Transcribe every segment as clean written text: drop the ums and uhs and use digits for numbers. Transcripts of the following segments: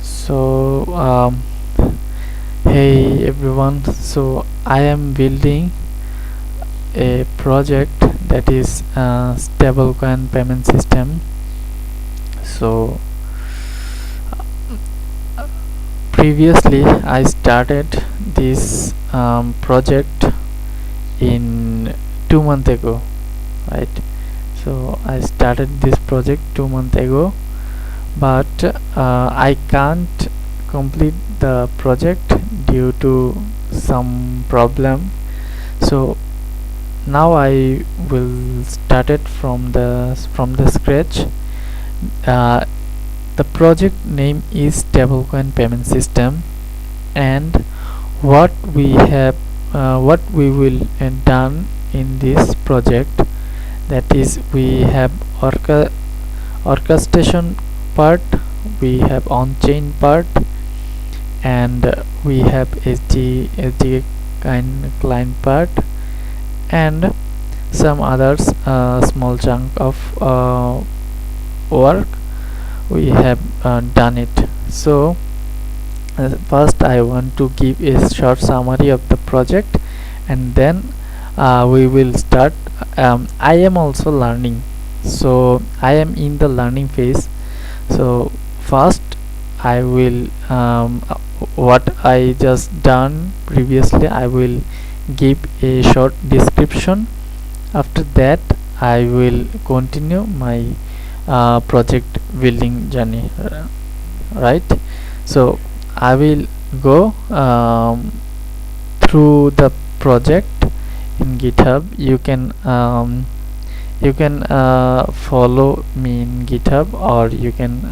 So hey everyone, so I am building a project that is a stablecoin payment system. So previously I started this project in 2 months ago, right? So I started this project 2 months ago, but I can't complete the project due to some problem. So now I will start it from the scratch. uh, the project name is stablecoin payment system, and what we will done in this project, that is we have orchestration part, we have on-chain part, and we have SDK client part, and some others small chunk of work we have done it. So first I want to give a short summary of the project, and then we will start. I am also learning, so I am in the learning phase. So first I will what I just done previously, I will give a short description. After that I will continue my project building journey, right? So I will go through the project in GitHub. You can follow me in GitHub, or you can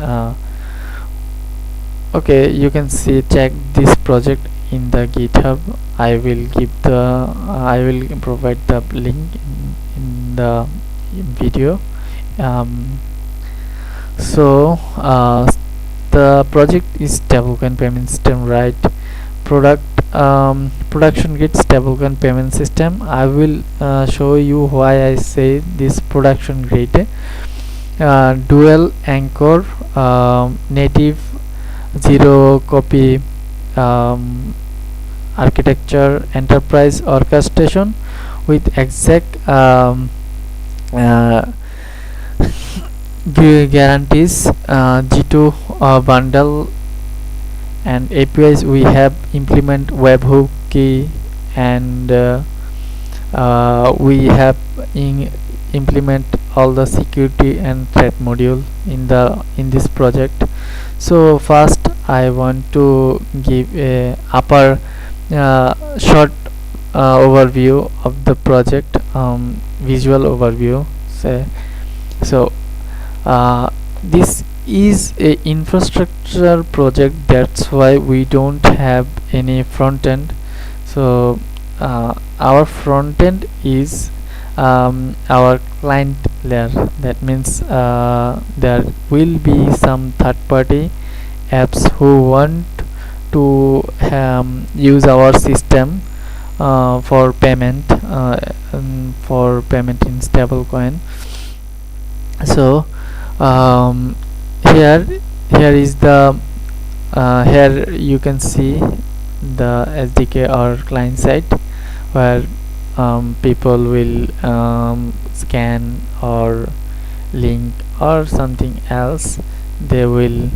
okay, you can see check this project in the GitHub. I will provide the link in the video. um, so the project is stablecoin payment system, right? Production grid stablecoin payment system. I will show you why I say this production grade. Dual anchor, native zero copy architecture, enterprise orchestration with exact uh, guarantees, G2 bundle, and APIs. We have implement webhook key, and we have implement all the security and threat module in this project. So first I want to give a upper short overview of the project, visual overview. So this is a infrastructure project, that's why we don't have any front end. So our front end is our client layer. That means there will be some third-party apps who want to use our system for payment in stablecoin. So here is the here you can see the SDK or client side, where people will scan or link or something else. They will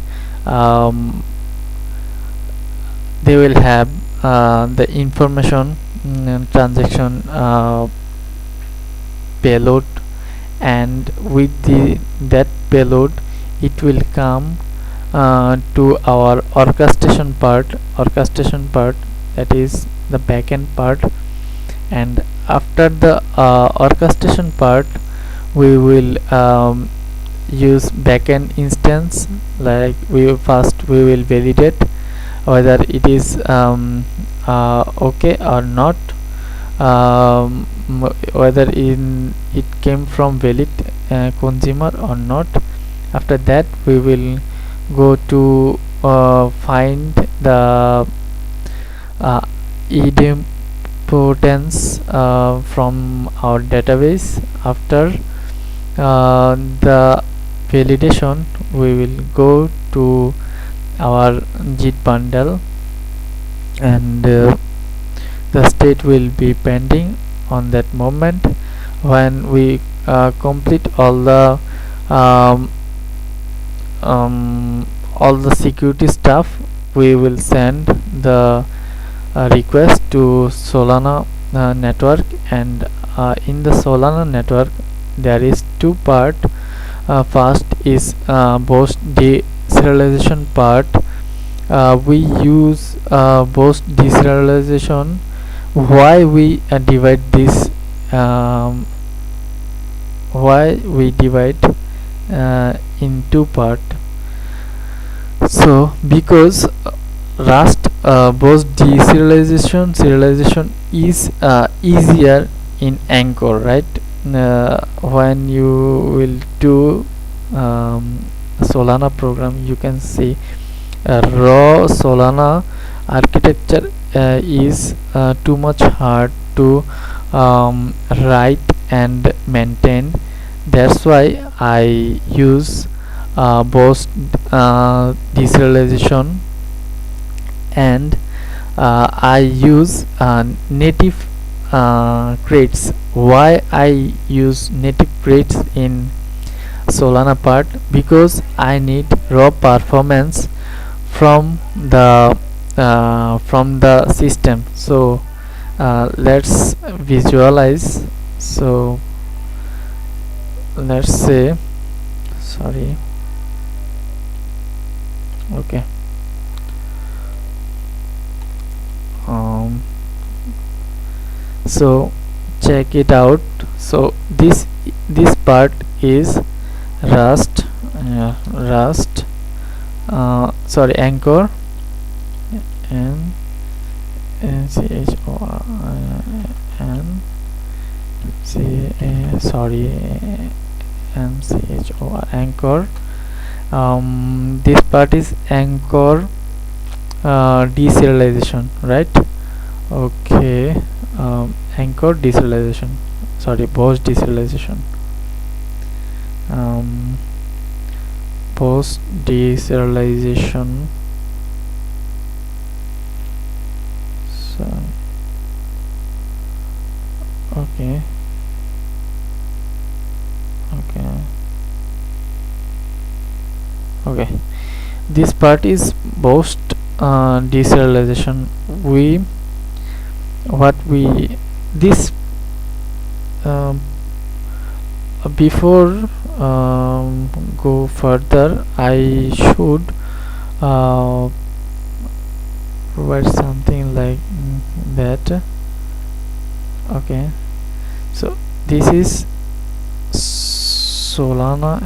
have the information, transaction payload, and with that payload it will come to our orchestration part, that is the backend part. And after the orchestration part, we will use backend instance. Like we will validate whether it is okay or not, whether it came from valid consumer or not. After that we will go to find the idempotence from our database. After the validation, we will go to our git bundle, and the state will be pending on that moment. When we complete um, all the security stuff, we will send the request to Solana network. And in the Solana network there is two part. First is Bost deserialization part. We use Bost deserialization. Why we divide this, why we divide in two part? So because Rust Bost serialization is easier in Anchor, right? When you will do Solana program, you can see raw Solana architecture is too much hard to write and maintain. That's why I use Bost deserialization, and I use native crates. Why I use native crates in Solana part? Because I need raw performance from the system. So let's visualize. So let's say, sorry, okay, so check it out. So this part is Rust, sorry, Anchor, and Anchor. This part is Anchor deserialization, right? Okay. Anchor deserialization, sorry, Bost deserialization. Bost deserialization. So okay. This part is Bost deserialization. This before go further, I should provide something like that. Okay, so this is Solana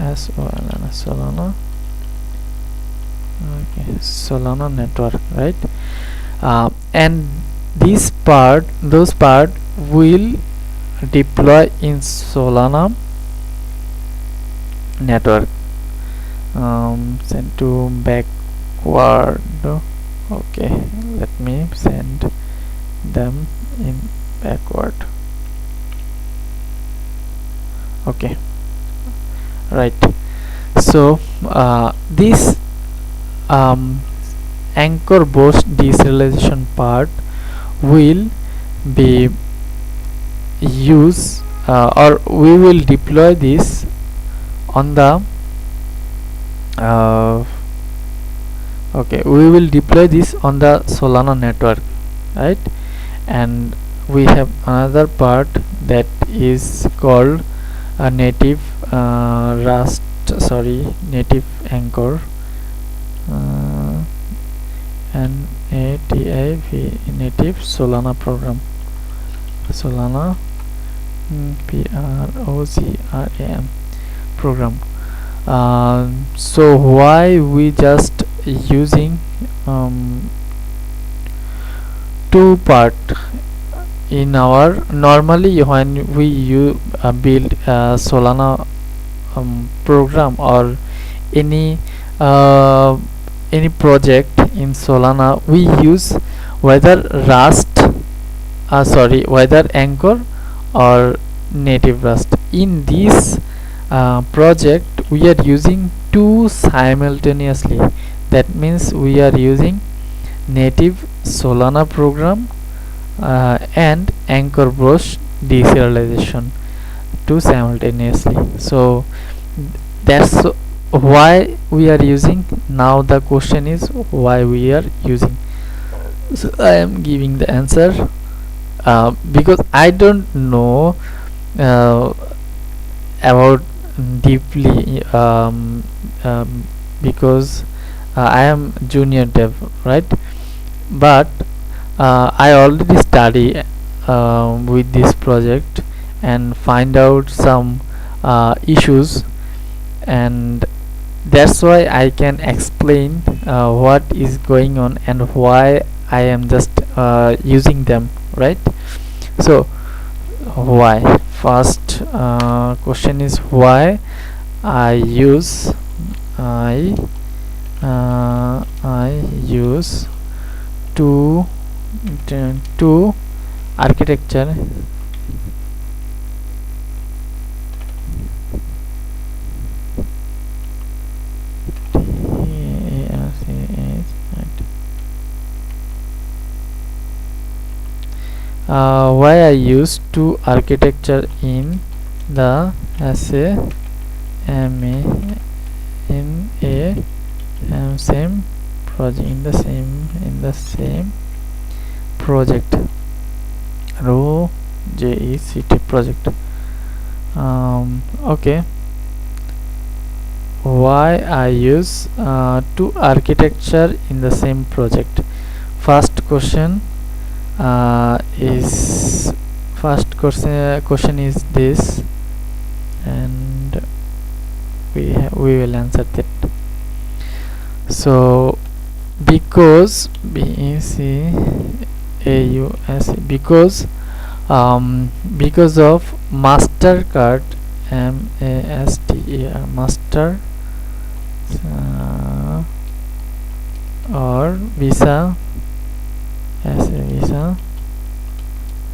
Solana. Okay, Solana network, right? And those part will deploy in Solana network. Send to backward. Okay, let me send them in backward. Okay, right. So this Anchor Bost deserialization part will be used, or we will deploy this on the we will deploy this on the Solana network, right? And we have another part that is called a native native Anchor, native Solana program, Solana program program. So why we just using two part in our, normally when we build Solana program or any project in Solana, we use whether whether Anchor or native Rust. In this project we are using two simultaneously. That means we are using native Solana program and Anchor Bros deserialization to simultaneously. So that's why we are using. Now the question is why we are using. So I am giving the answer because I don't know uh, about deeply because I am junior dev, right? But I already study with this project and find out some issues, and that's why I can explain what is going on and why I am just using them, right? So why? First question is why I use I use two architecture why I use two architecture in the same project in the same project row JECT project. Okay, why I use two architecture in the same project. First question is this, and we will answer that. So because because of Mastercard Master or Visa Visa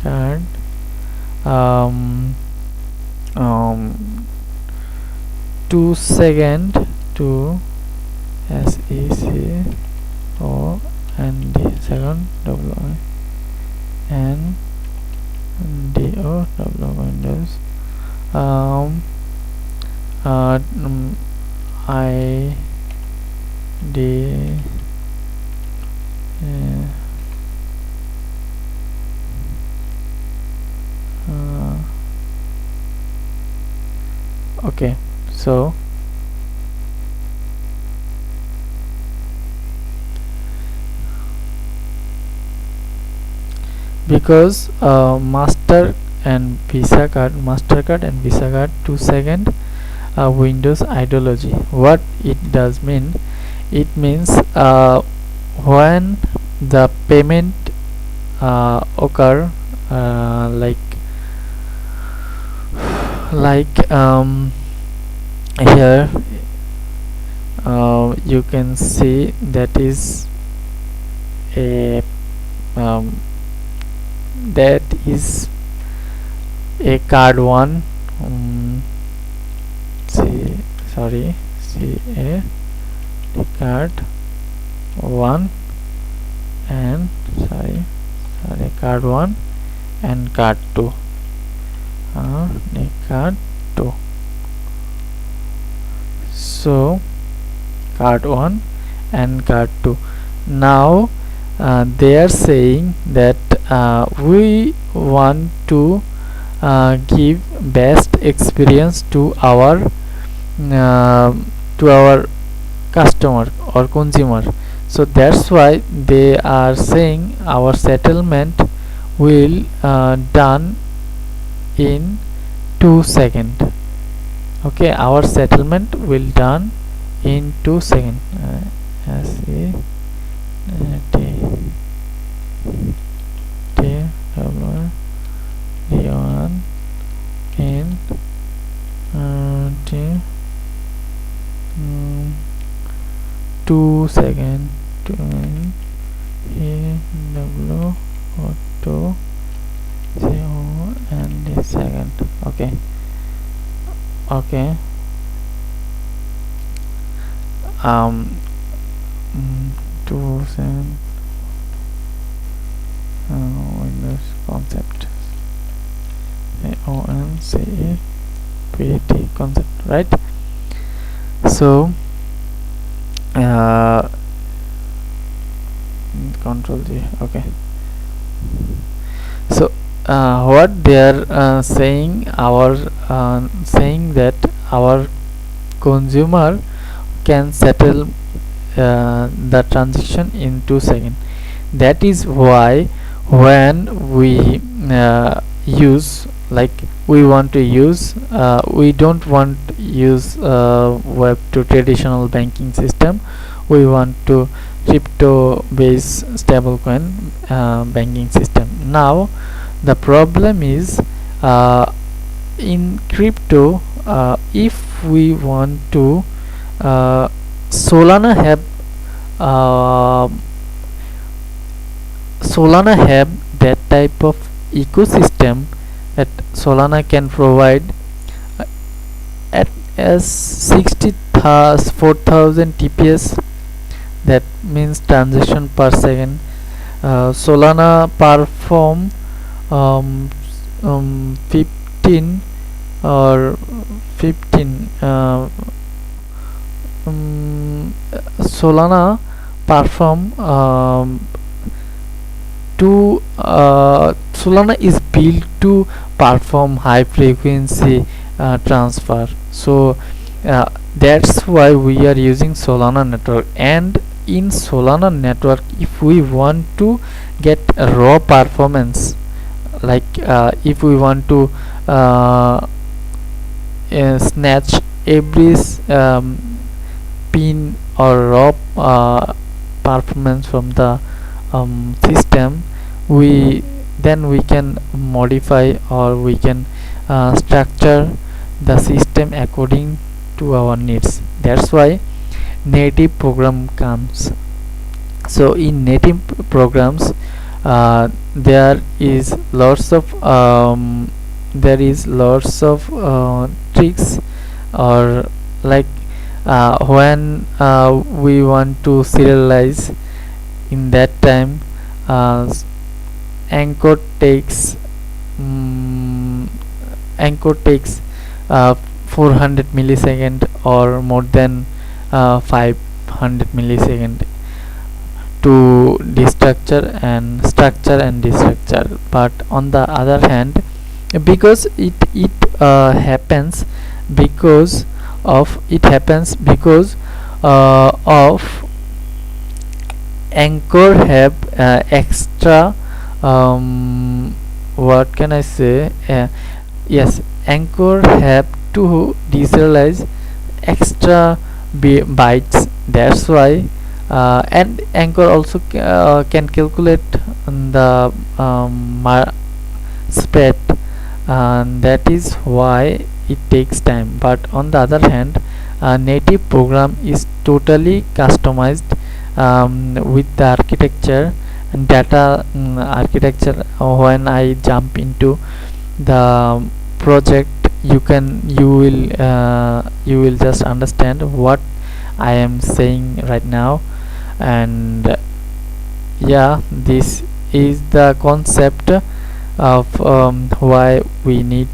card 2 second to SEC O and D second W and DO W Windows I D okay, so because Mastercard and Visa card 2 second Windows ideology. What it does mean? It means when the payment occur here you can see that is a card 1 card 1 and card 1 and card 2 card 2. So card 1 and card 2. Now they are saying that we want to give best experience to our customer or consumer. So that's why they are saying our settlement will done in 2 seconds. Okay, our settlement will done in 2 seconds. In 2 seconds W auto 0 and the second. Okay, to Windows concept AONCEPT concept, right? So control G. Okay, so what they are saying that our consumer can settle the transaction in 2 seconds. That is why when we use, like, we want to use, we don't want to use web to traditional banking system. We want to crypto based stablecoin banking system. Now the problem is, in crypto, if we want to Solana have uh, Solana have that type of ecosystem that Solana can provide at as 64,000 TPS. That means transaction per second. Solana perform 15 or 15 Solana perform Solana is built to perform high frequency transfer. So that's why we are using Solana network. And in Solana network, if we want to get a raw performance, like if we want to snatch every pin or raw performance from the system, we can modify, or we can structure the system according to our needs. That's why native program comes. So in native programs, there is lots of tricks, or like when we want to serialize, in that time anchor takes anchor takes 400 millisecond or more than 500 millisecond to destructure and structure and destructure. But on the other hand, because it happens because of anchor have extra what can I say, yes, anchor have to deserialize extra bytes. That's why and anchor also can calculate the spread, and that is why it takes time. But on the other hand, native program is totally customized with the architecture and data architecture. When I jump into the project, you will just understand what I am saying right now. And yeah, this is the concept of why we need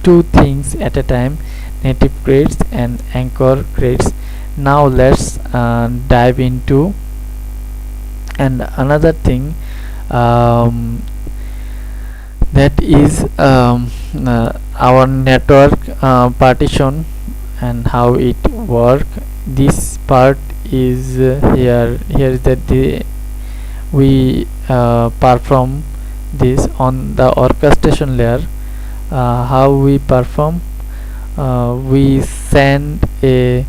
two things at a time: native grades and anchor grades. Now let's dive into and another thing, that is our network partition and how it work. This part is here is that we perform this on the orchestration layer. How we perform, we send a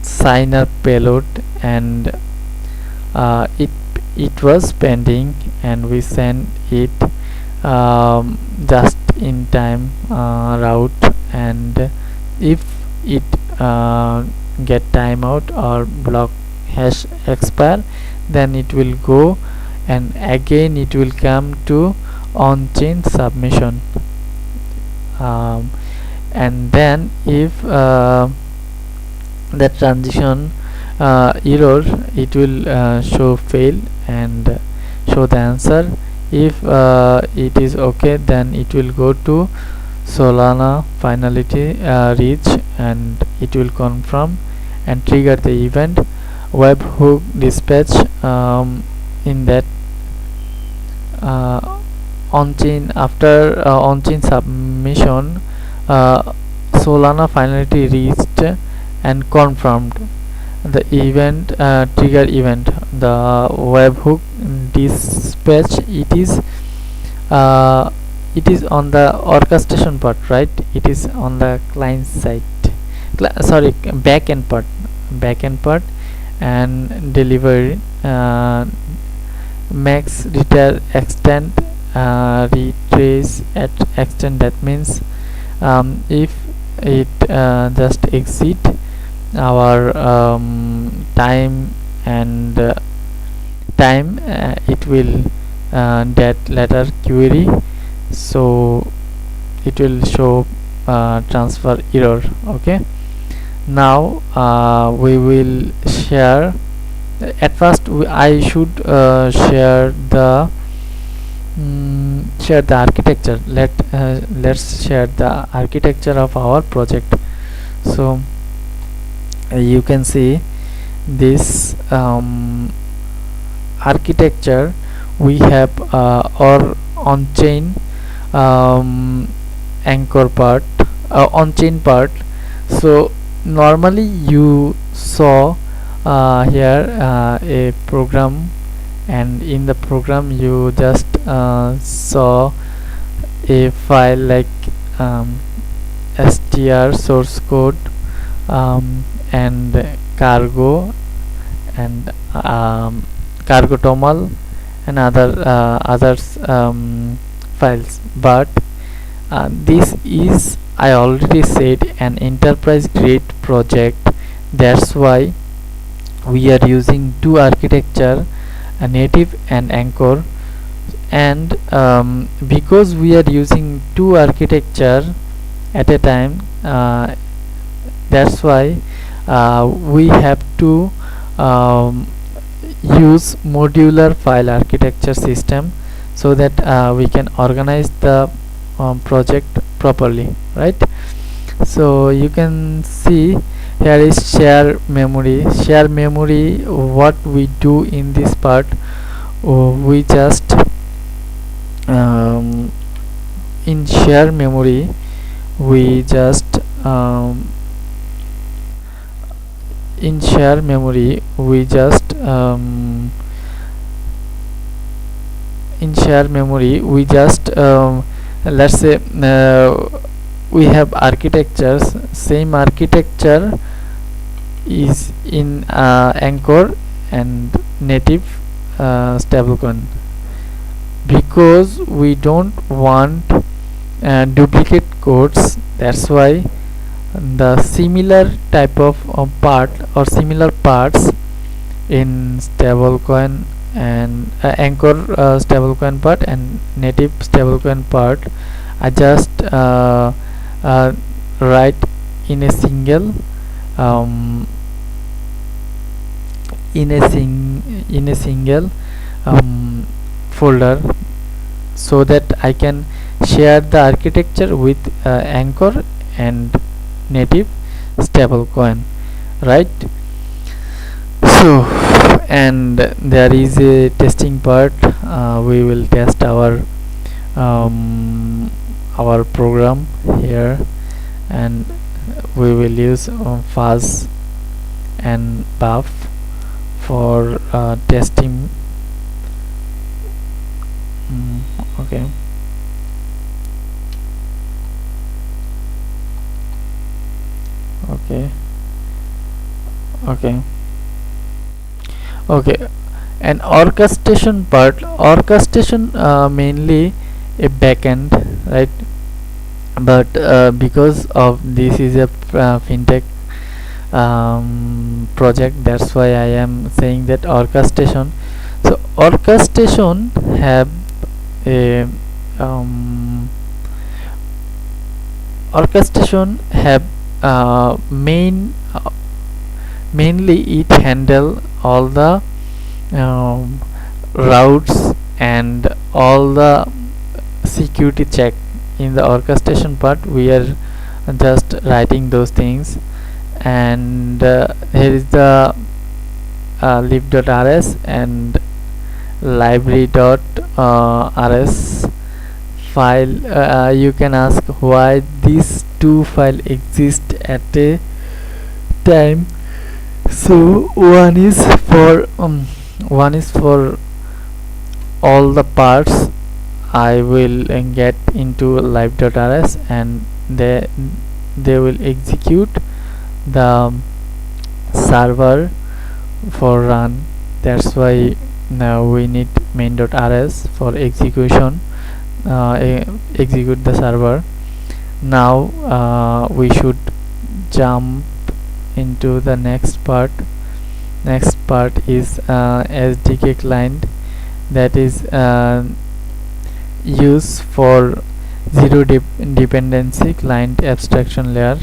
signer payload, and it was pending, and we send it just in time route. And if it get timeout or block hash expire, then it will go, and again it will come to on chain submission. And then if the transition error, it will show fail and show the answer. If it is okay, then it will go to Solana finality reach, and it will confirm and trigger the event. Webhook dispatch in that on-chain, after on-chain submission, Solana finality reached and confirmed the event, trigger event. The webhook dispatch, it is on the orchestration part, right? It is on the client side, sorry, backend part, and delivery max return extend retrace at extend. That means if it just exceed our time and it will that letter query, so it will show transfer error. Okay, now we will share. At first I should share the architecture. Let's share the architecture of our project. So you can see this architecture. We have our on-chain anchor part, on-chain part. So normally you saw here a program, and in the program you just saw a file like str source code and cargo and cargo toml and others files. But this is, I already said, an enterprise grade project. That's why we are using two architecture, a native and anchor. And because we are using two architecture at a time, that's why we have to use modular file architecture system, so that we can organize the project properly, right? So you can see here is share memory. What we do in this part, we just in share memory we just in share memory we just let's say we have architectures. Same architecture is in anchor and native stablecoin, because we don't want duplicate codes. That's why the similar type of part or similar parts in stablecoin and anchor stablecoin part and native stablecoin part, I just write in a single folder, so that I can share the architecture with anchor and native stablecoin, right? So, and there is a testing part. We will test our program here, and we will use fuzz and buff for testing. Okay. Okay, and orchestration part, mainly a backend, right? But because of this is a fintech project, that's why I am saying that orchestration. So orchestration have a main mainly it handle all the um, routes and all the security check. In the orchestration part we are just writing those things, and here is the lib.rs and library.rs file. You can ask why these two files exist at a time. So one is for all the parts. I will get into live.rs and they will execute the server for run. That's why now we need main.rs for execution, execute the server. Now we should jump into the next part. Next part is SDK client, that is used for zero dependency client abstraction layer.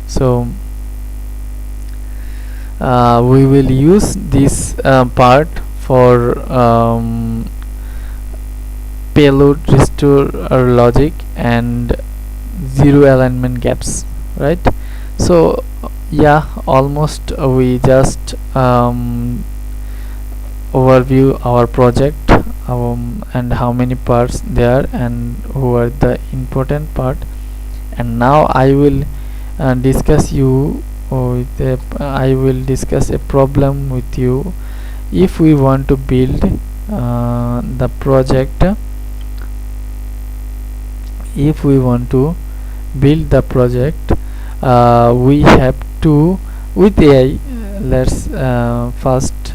So we will use this part for payload restore logic and zero alignment gaps, right? So yeah, almost we just overview our project, and how many parts there and who are the important part. And now I will discuss you with I will discuss a problem with you. If we want to build the project, if we want to build the project, we have to, with AI, let's first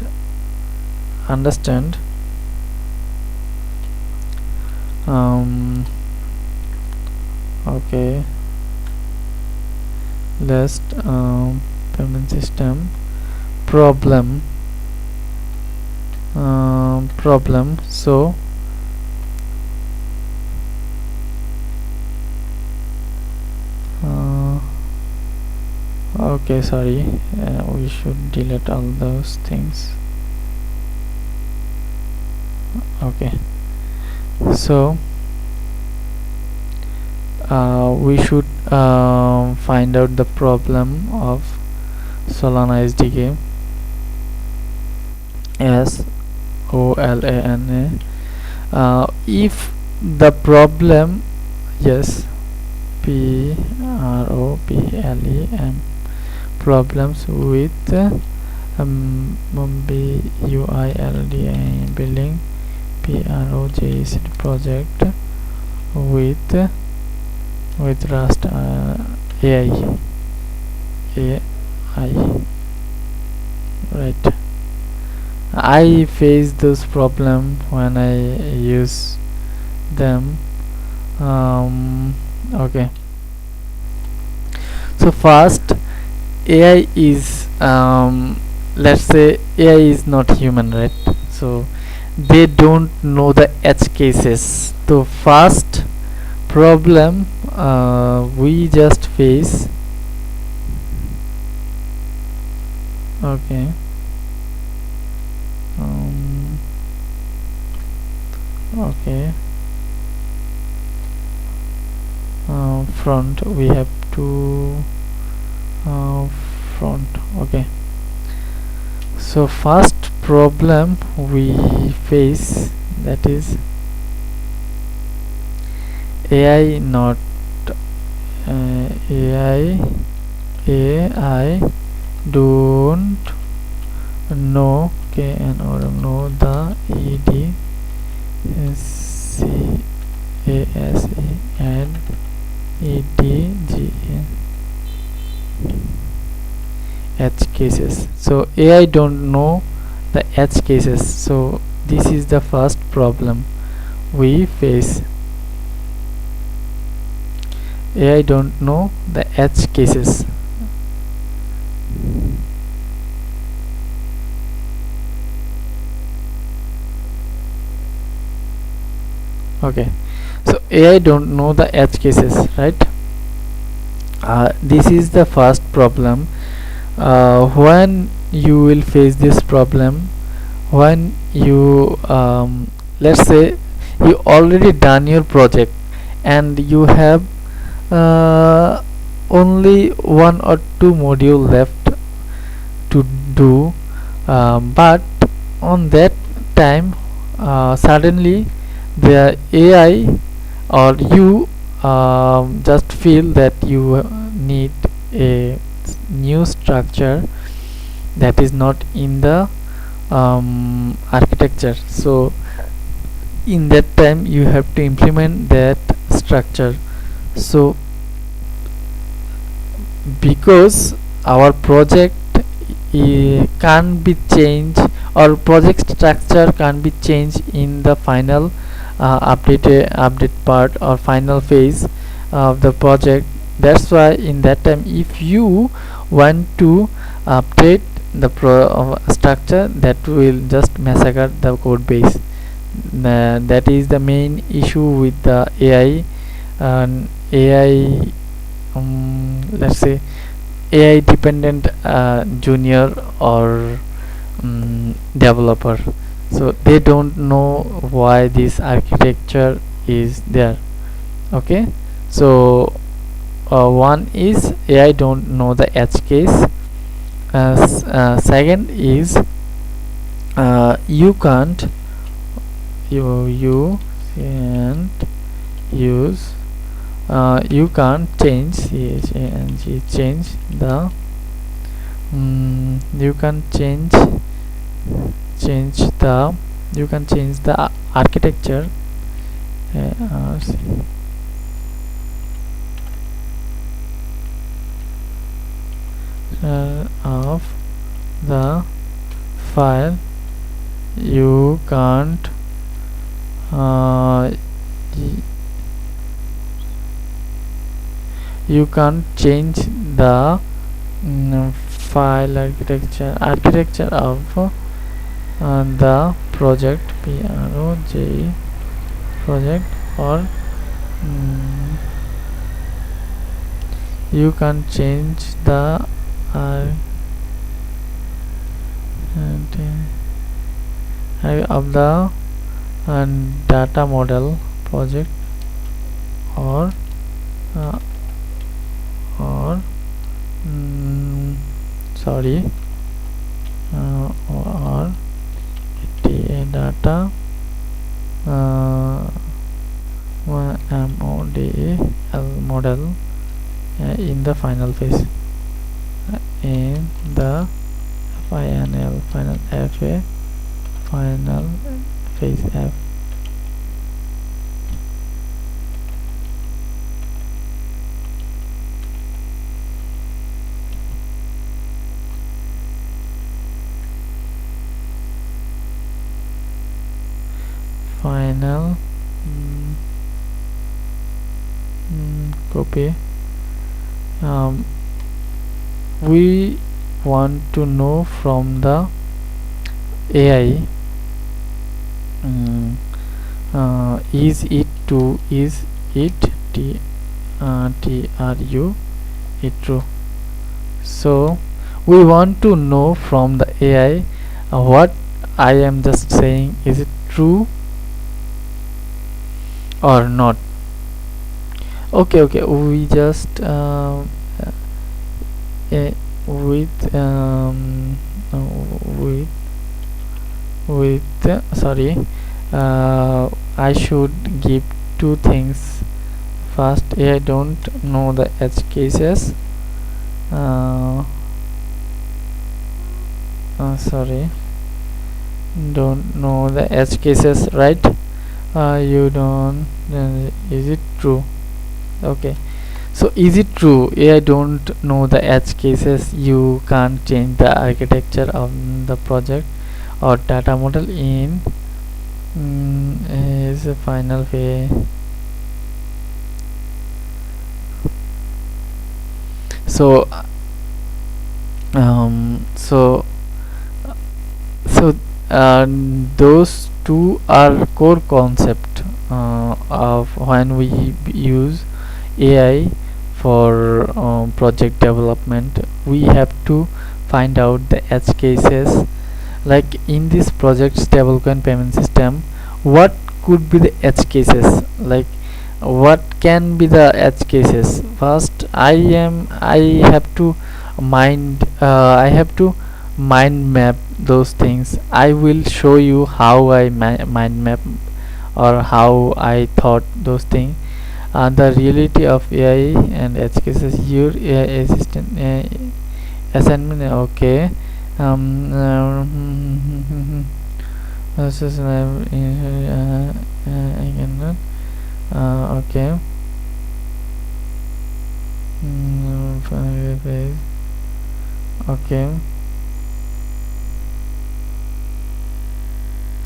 understand okay, let's payment system problem. So okay, sorry, we should delete all those things. Okay, so we should find out the problem of Solana SDK. SOLANA. If the problem, yes, PROBLEM, problems with BUILD building PROJS project with Rust AI, right? I face those problem when I use them. Okay, so first, AI is let's say AI is not human, right? So they don't know the edge cases. So first problem we just face, okay, okay, front, we have to front. Okay, so first problem we face, that is AI not AI don't know, or know the EDCASE and EDGA edge cases. So AI don't know the edge cases. So this is the first problem we face. AI don't know the edge cases. Okay, so AI don't know the edge cases, right? This is the first problem. when you will face this problem, when you let's say you already done your project and you have only one or two module left to do, but on that time suddenly the AI or you just feel that you need a new structure that is not in the architecture. So in that time you have to implement that structure. So because our project can't be changed, or project structure can't be changed in the final update part or final phase of the project. That's why in that time if you want to update the structure, that will just massacre the code base. That is the main issue with the AI. AI let's say AI dependent junior or developer, so they don't know why this architecture is there. Okay, so one is AI don't know the edge case. Second is you can't use you can't change change the you can change the architecture of the file. You can't you can't change the file architecture of the project project, or you can change the of the data model project, or sorry or data model in the final phase, in the final phase F. Final copy. We want to know from the AI, is it true, true. So we want to know from the AI what I am just saying, is it true or not. Okay, we just sorry, I should give two things. First, I don't know the edge cases. Sorry, don't know the edge cases, right? You don't. Is it true? Okay, so is it true? I don't know the edge cases. You can't change the architecture of the project or data model in is a final phase. So those two are core concept of when we use AI for project development. We have to find out the edge cases. Like in this project stablecoin payment system, what could be the edge cases? Like what can be the edge cases? First, I have to I have to mind map those things. I will show you how I mind map, or how I thought those things. The reality of AI and edge cases. Your AI assistant assignment. Okay. This is I cannot. Okay.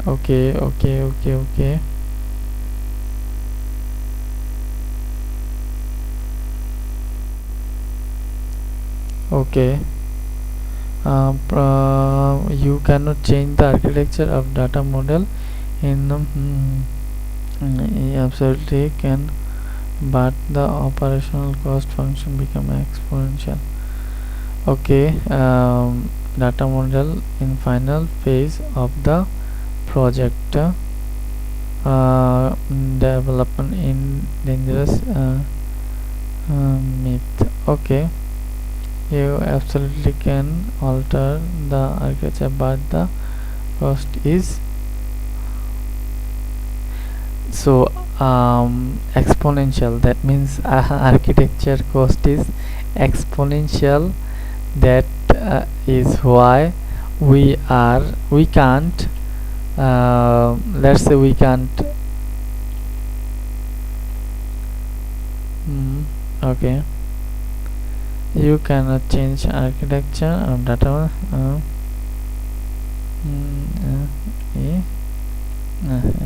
Okay. Okay. Okay. You cannot change the architecture of data model in absolutely can, but the operational cost function become exponential. Okay. Data model in final phase of the project, development in dangerous myth. Okay. You absolutely can alter the architecture, but the cost is so exponential. That means architecture cost is exponential. That is why we can't, let's say we can't. Okay. You cannot change architecture of data.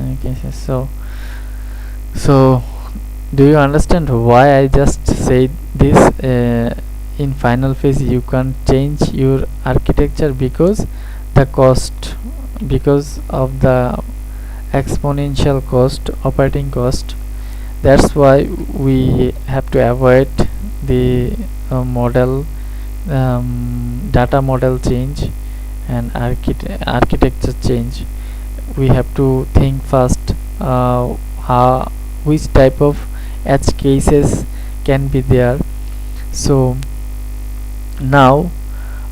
Okay, so do you understand why I just said this? In final phase you can't change your architecture because the cost, because of the exponential cost, operating cost. That's why we have to avoid the model, data model change and architecture change. We have to think first how, which type of edge cases can be there. So now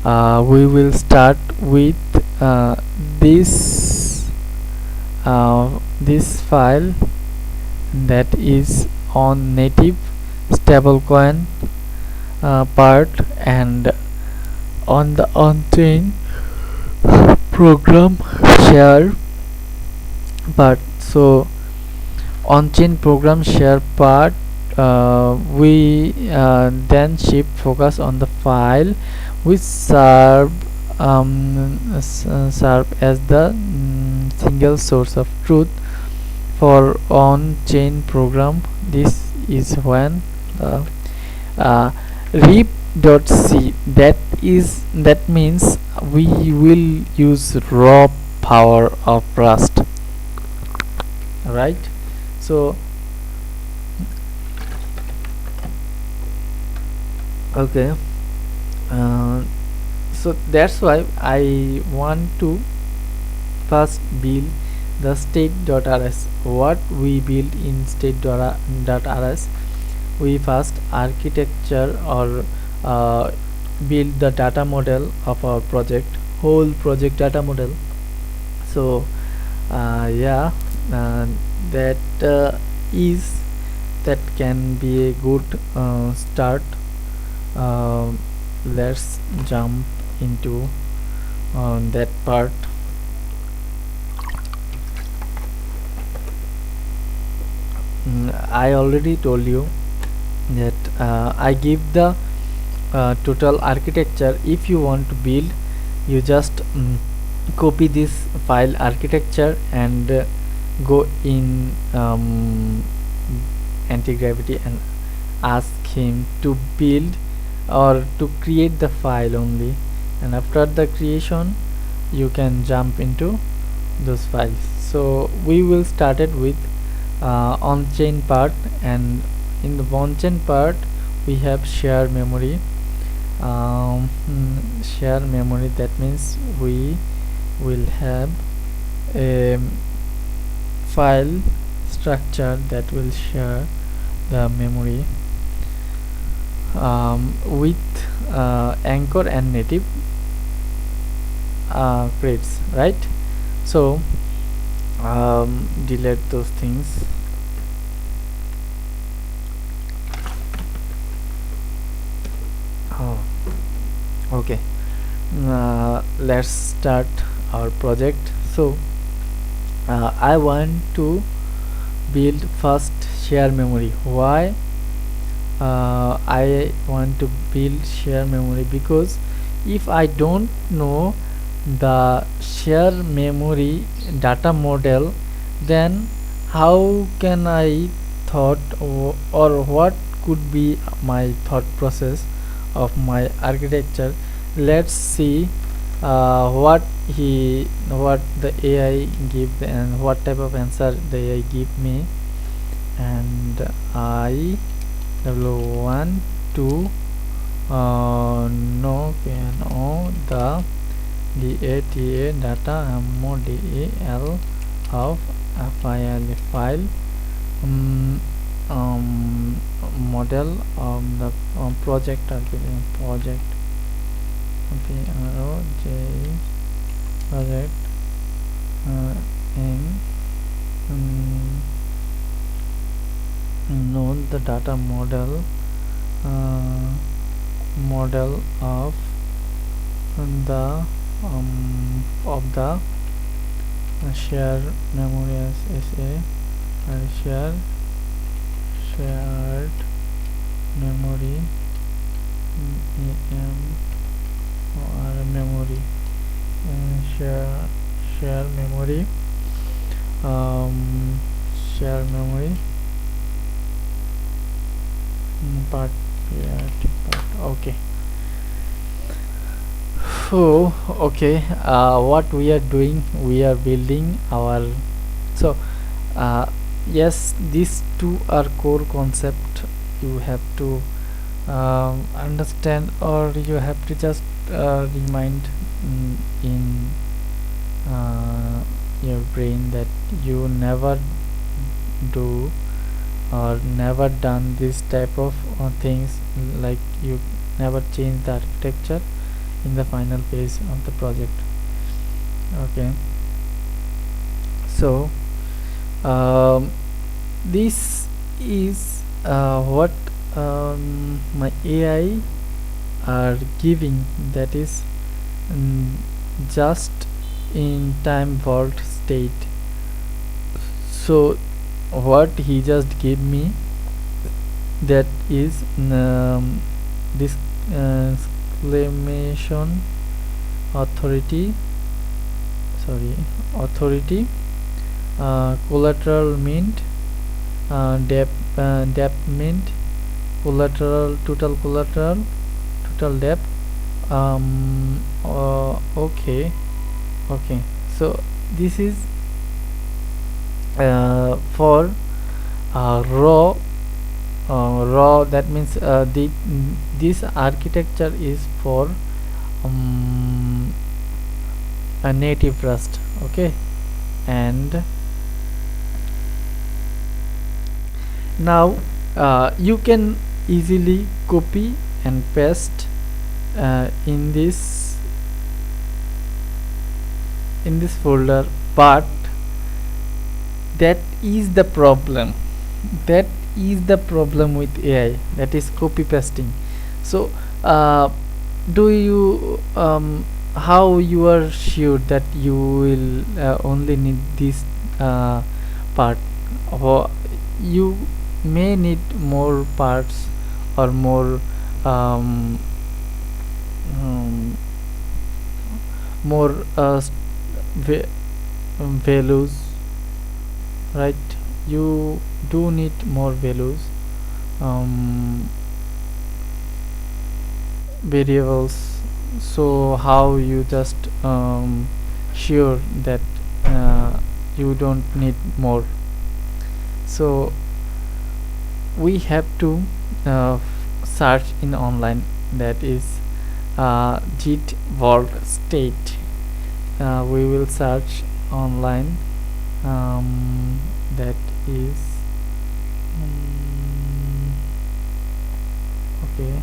we will start with this this file that is on native stablecoin part, and on the on-chain program share part. So on-chain program share part, we then shift focus on the file which serve as the single source of truth for on-chain program. This is when rip.c, that means we will use raw power of Rust, right? So okay, so that's why I want to first build the state.rs. What we build in state.rs, we first architecture or build the data model of our project, whole project data model. So yeah, that can be a good start. Let's jump into that part. I already told you that I give the total architecture. If you want to build, you just copy this file architecture and go in anti-gravity and ask him to build or to create the file only, and after the creation you can jump into those files. So we will start it with on-chain part, and in the on-chain part we have shared memory. share memory, that means we will have a file structure that will share the memory with anchor and native crates, right? So delete those things. Oh, okay. Let's start our project. So I want to build first share memory. Why I want to build share memory? Because if I don't know the share memory data model, then how can I thought or what could be my thought process of my architecture? Let's see what the AI give and what type of answer the AI give me. And I will want to know the data data model of a file model of the project project project in know the data model model of the share memory as a shared memory or memory share memory share memory part okay. So okay, what we are doing, we are building our yes, these two are core concept. You have to understand, or you have to just remind in your brain that you never do or never done this type of things, like you never change the architecture in the final phase of the project. Okay, so this is what my AI are giving, that is just in time vault state. So what he just gave me, that is this exclamation authority collateral mint depth mint total depth okay. So this is for raw, that means this architecture is for a native Rust. Okay, and now you can easily copy and paste in this folder, but that is the problem with AI, that is copy pasting. So do you how you are sure that you will only need this part, or you may need more parts or more more values, right? You do need more values, variables. So how you just sure that you don't need more? So we have to search in online, that is JIT vault state. We will search online. That is okay.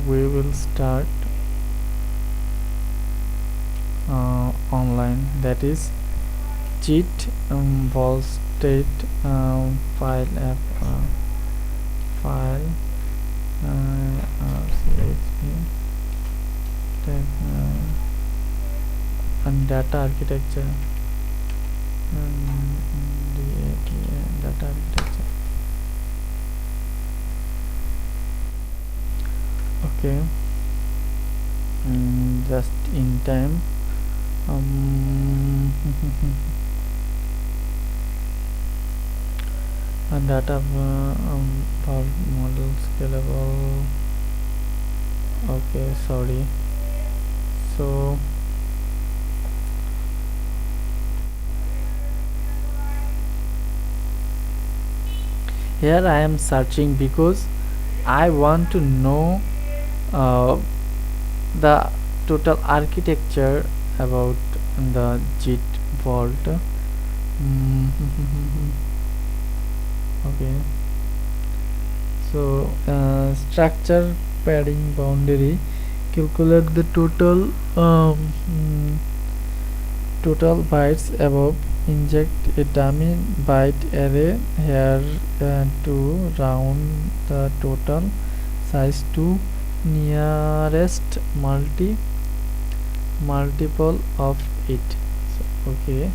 We will start online, that is JIT vault state file app file and data architecture data architecture. Okay, just in time. And data vault model scalable. Okay, sorry. So here I am searching because I want to know the total architecture about the JIT vault. Okay, so structure padding boundary, calculate the total total bytes above, inject a dummy byte array here to round the total size to nearest multiple of it. So, okay,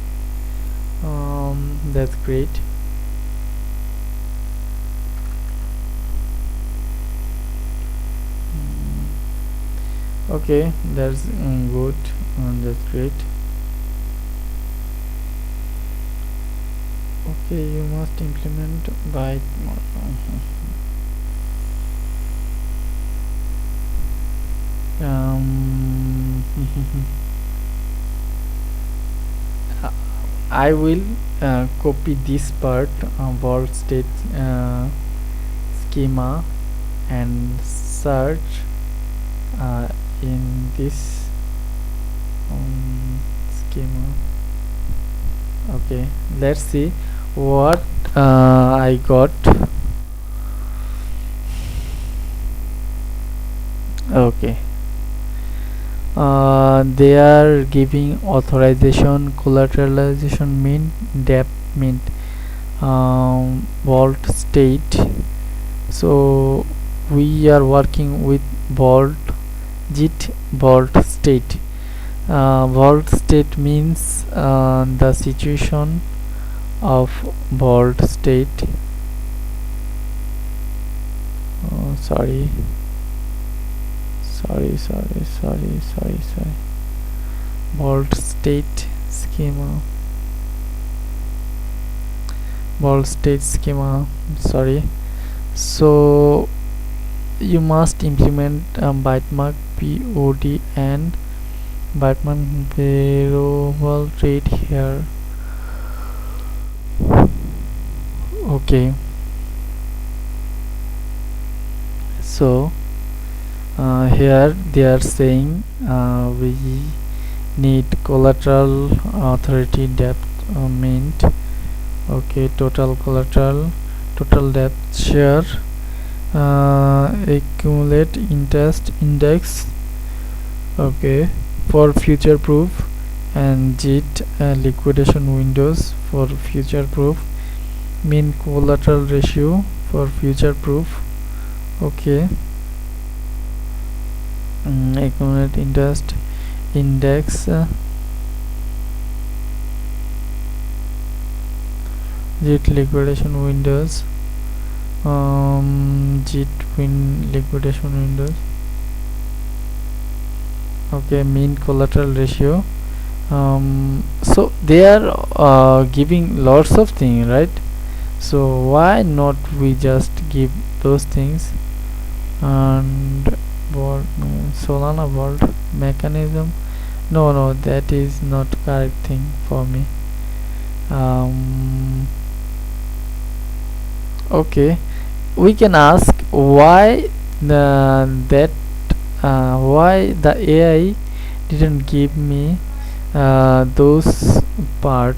that's great. Okay, that's good, and that's great. Okay, you must implement byte I will copy this part, vault state schema, and search in this schema. Okay, let's see what I got. Okay, they are giving authorization, collateralization, mint, depth, mint, vault state. So we are working with vault JIT vault state. Vault state means the situation of vault state. Sorry. Vault state schema. Vault state schema. Sorry. So you must implement bytemark POD and bytemark variable rate here. Okay, so here they are saying we need collateral, authority, depth, mint. Okay, total collateral, total depth, share, accumulate interest index. Okay, for future proof, and JIT liquidation windows for future proof, mean collateral ratio for future proof. Okay, accumulate interest index, JIT liquidation windows, JIT liquidation windows. Okay, mean collateral ratio. So they are giving lots of things, right? So why not we just give those things? And vault, Solana vault mechanism, no, that is not correct thing for me. Okay, we can ask why that why the AI didn't give me those part.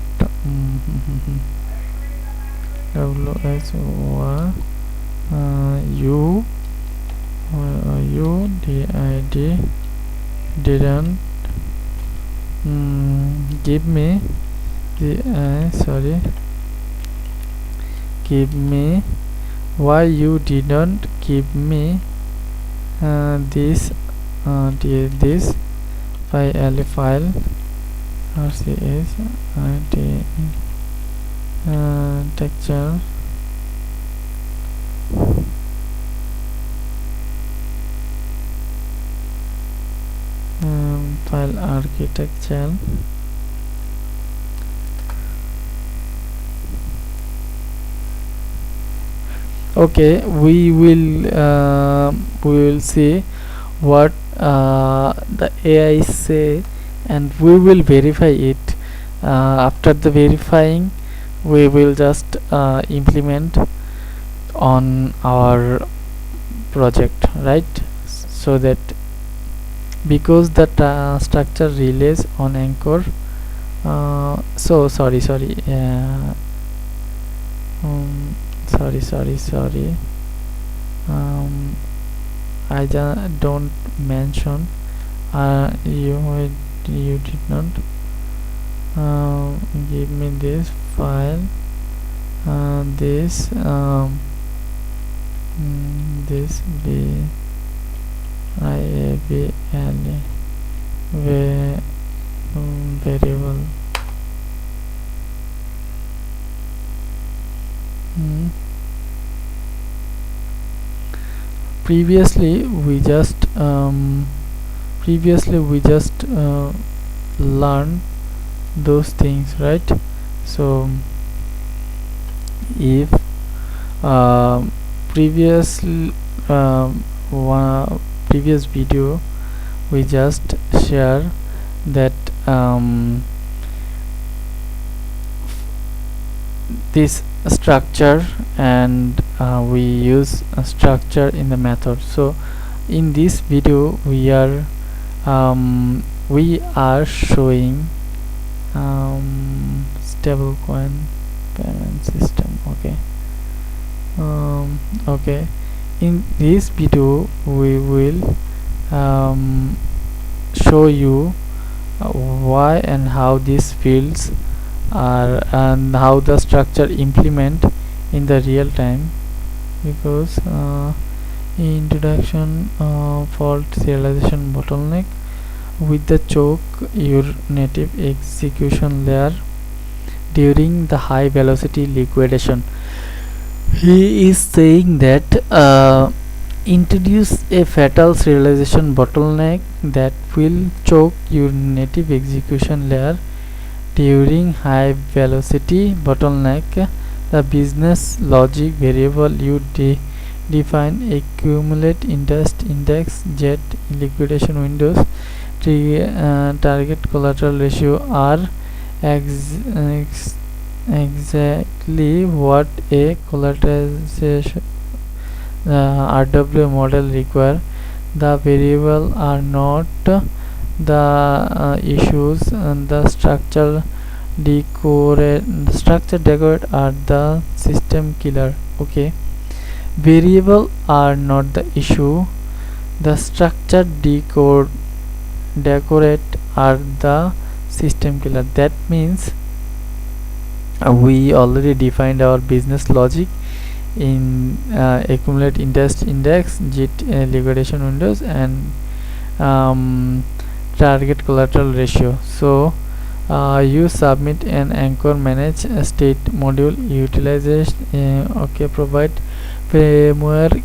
U UDID didn't give me the sorry give me why you didn't give me this this file RCS texture file architecture. Okay, we will see what the AI say, and we will verify it. After the verifying, we will just implement on our project, right? So that because the structure relays on anchor so sorry I don't mention you did not give me this file this this variable previously we just learned those things, right? So if previous video we just share that this structure, and we use a structure in the method. So in this video we are showing stablecoin payment system. Okay, in this video we will show you why and how these fields are and how the structure implement in the real time, because introduction fault serialization bottleneck with the choke your native execution layer during the high velocity liquidation. He is saying that introduce a fatal serialization bottleneck that will choke your native execution layer during high velocity bottleneck. The business logic variable you define accumulate interest index jet liquidation windows target collateral ratio are exactly what a collateralization RW model require. The variable are not the issues, and the structure decorate are the system killer. Okay, variable are not the issue, the structure decorate are the system killer. That means we already defined our business logic in accumulate interest index, JIT liquidation windows, and target collateral ratio. So you submit an anchor manage state module utilization okay, provide framework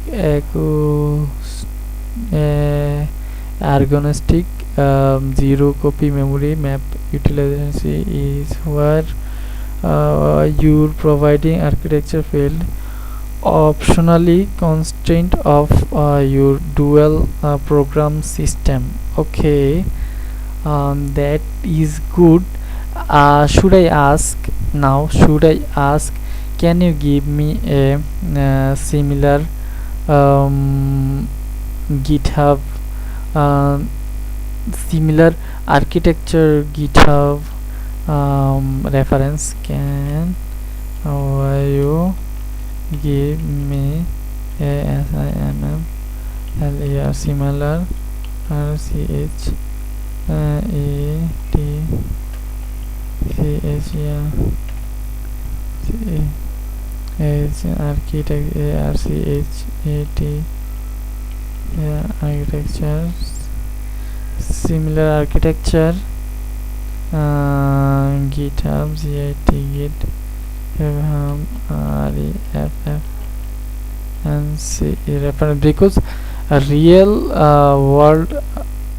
agnostic zero copy memory map utilization is where you're providing architecture field optionally constraint of your dual program system. Okay, that is good. Should I ask, can you give me a similar GitHub, uh, similar architecture GitHub reference. Can you give me a SIMM LER similar RCH ET CH architect ARCH AT architecture, similar architecture, GitHub git git REFF and C reference, because a real world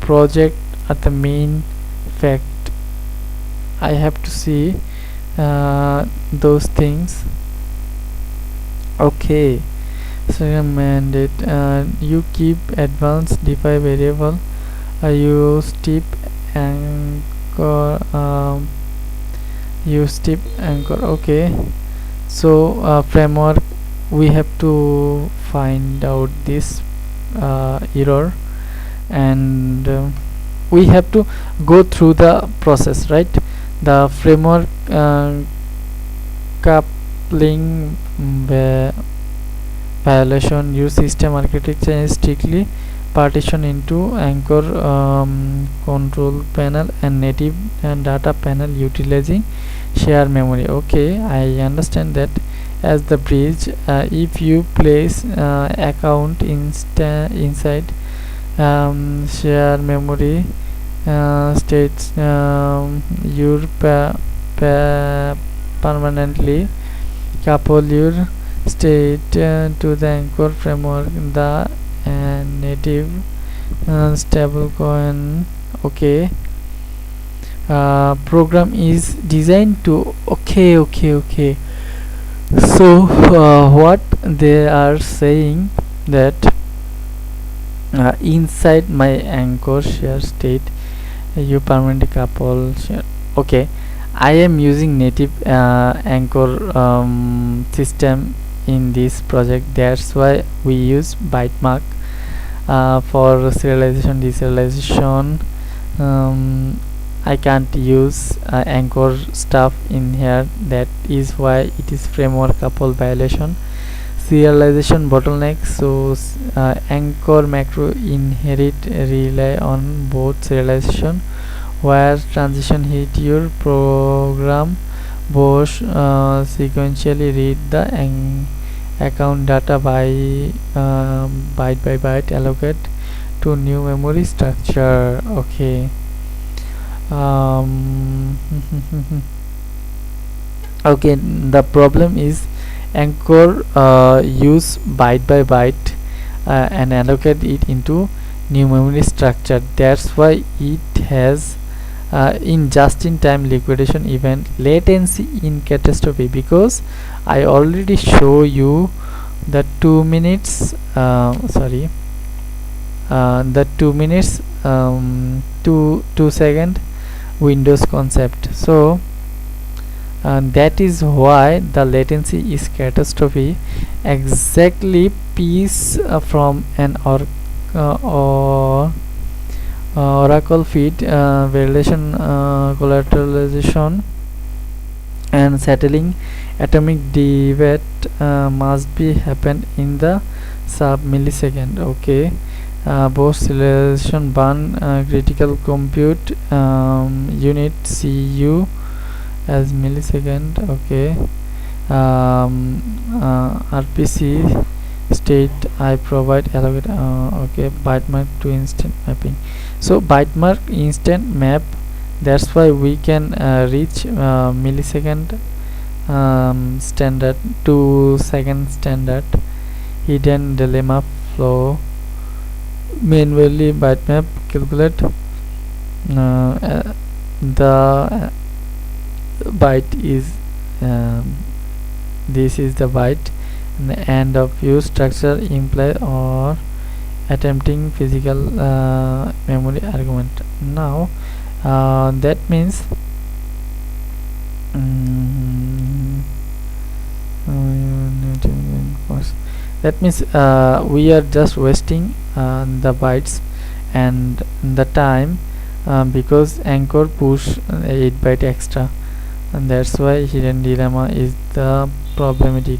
project are the main fact. I have to see those things. Okay, so recommended you keep advanced DeFi variable, you steep anchor, okay. So framework, we have to find out this error, and we have to go through the process, right? The framework coupling violation. Use system architecture is strictly partition into anchor, control panel and native and data panel utilizing share memory. Okay, I understand that. As the bridge, if you place account inside share memory states, your permanently couple your state to the anchor framework, the native stablecoin. Okay, program is designed to, okay. So what they are saying that inside my anchor share state you permanently couple share. Okay, I am using native anchor system in this project, that's why we use bytemark for serialization deserialization. I can't use anchor stuff in here, that is why it is framework couple violation. Serialization bottleneck, so anchor macro inherit rely on both serialization, where transition hit your program both sequentially read the account data by byte by byte, allocate to new memory structure. Okay. Okay, the problem is anchor use byte by byte and allocate it into new memory structure, that's why it has in just-in-time liquidation event latency in catastrophe, because I already show you the 2 minutes the 2 minutes 2 second Windows concept. So that is why the latency is catastrophe. Exactly piece from an oracle feed validation, collateralization and settling atomic debate must be happen in the sub millisecond. Okay, both serialization burn critical compute unit CU as millisecond. Okay, RPC state I provide allocate. Okay, bytemark to instant mapping. So bytemark instant map, that's why we can reach millisecond standard, 2-second standard. Hidden dilemma flow, manually bytemap calculate the byte is this is the byte, and the end of use structure imply or attempting physical memory argument. Now that means That means we are just wasting the bytes and the time, because Anchor push 8 byte extra, and that's why hidden dilemma is the problematic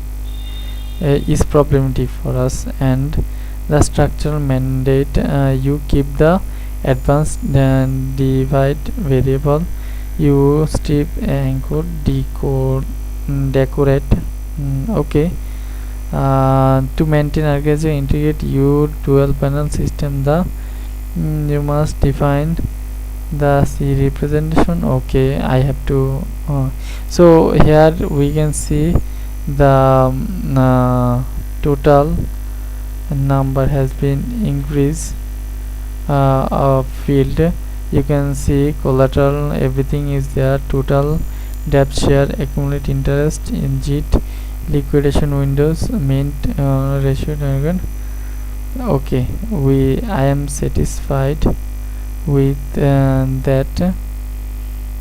for us. And the structural mandate, you keep the advanced divide variable, you strip encode decode decorate. Okay. To maintain architecture integrate your dual panel system, you must define the C representation. Okay, I have to so here we can see the total number has been increased of field. You can see collateral, everything is there, total, debt share, accumulate interest, in JIT, liquidation windows, mint ratio diagram. Okay, I am satisfied with that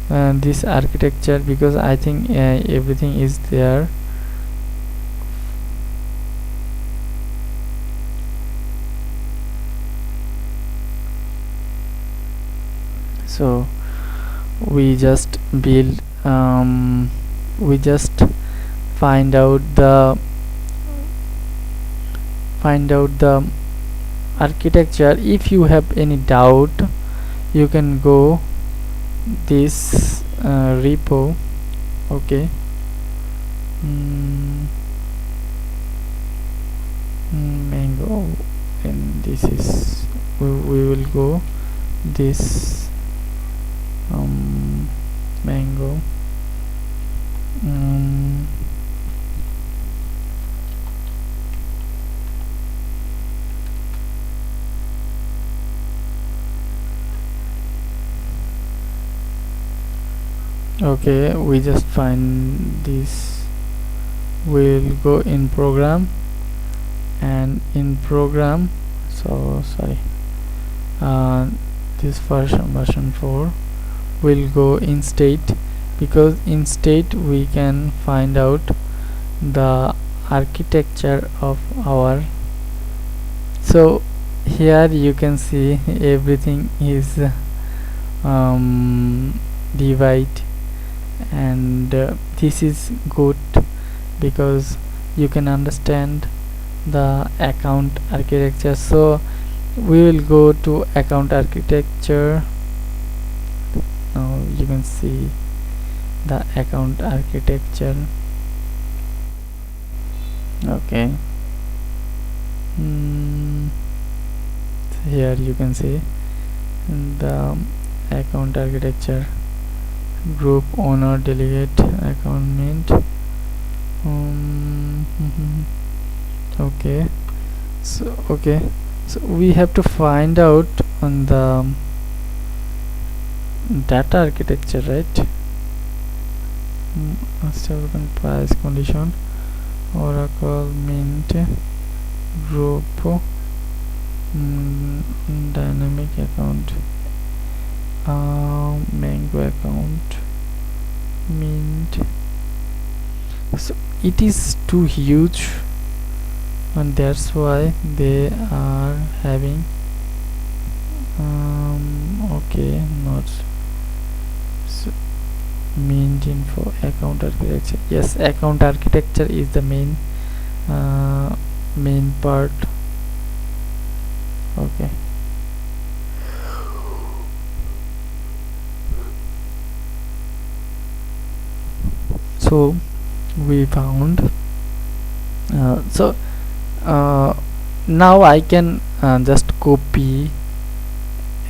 this architecture, because I think everything is there. So we just build we just find out the architecture. If you have any doubt, you can go this repo. Okay. Mango, and this is we will go this mango. Okay, we just find this. We'll go in program, and in program, so sorry, this version 4, we'll go in state, because in state we can find out the architecture of our. So here you can see everything is divide, and this is good because you can understand the account architecture. So we will go to account architecture. Now you can see the account architecture. Okay. Here you can see the account architecture: group, owner, delegate, account, mint. Okay, so we have to find out on the data architecture, right? Stablecoin price condition, oracle, mint, group, dynamic account, mango account, mint. So it is too huge, and that's why they are having okay, not so. Mint info, account architecture. Yes, account architecture is the main part. Okay. So we found now I can just copy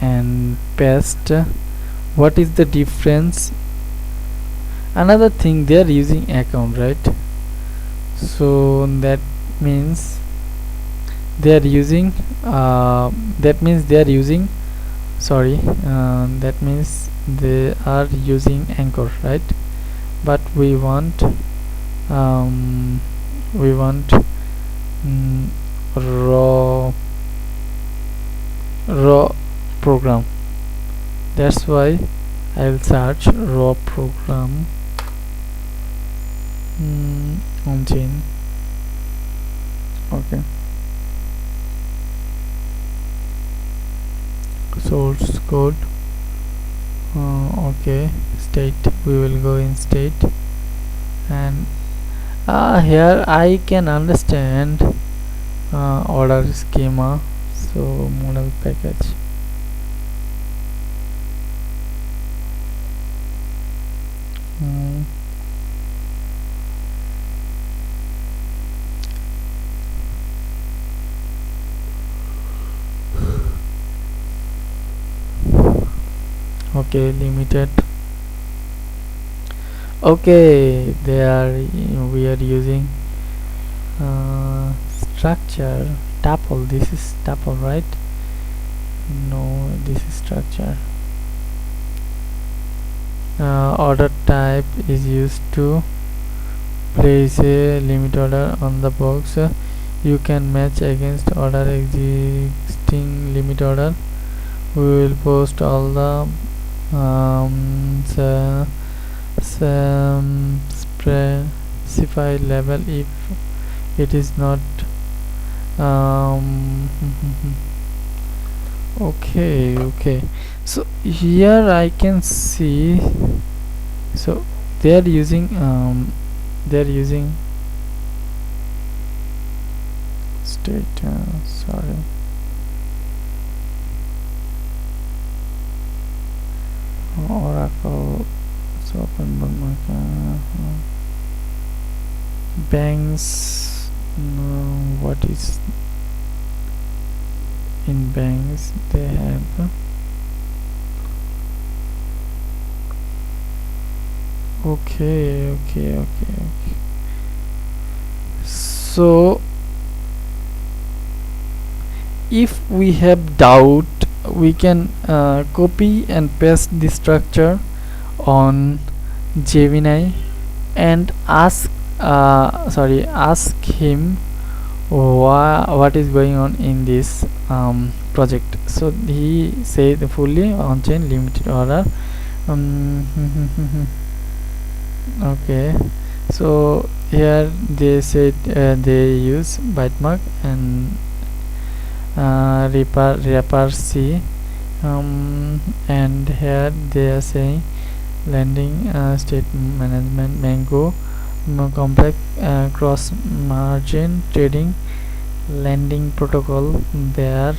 and paste. What is the difference? Another thing, they are using account, right? So that means they are using that means they are using Anchor, right? But we want raw program. That's why I'll search raw program on chain. Okay, source code. Okay, state, we will go in state, and here I can understand order schema. So model package. Mm, okay, limited. Okay, we are using structure tuple. This is tuple, right? No, this is structure. Order type is used to place a limit order on the box. You can match against order existing limit order. We will post all the specified level if it is not okay, so here I can see, so they are using state sorry, Oracle. So open banks. No, what is in banks? They have okay. So if we have doubt, we can copy and paste the structure on Gemini and ask him what is going on in this project. So he said fully on chain limited order. Okay, so here they said they use bytemark and repair C, and here they are saying lending state management mango complex cross margin trading lending protocol. There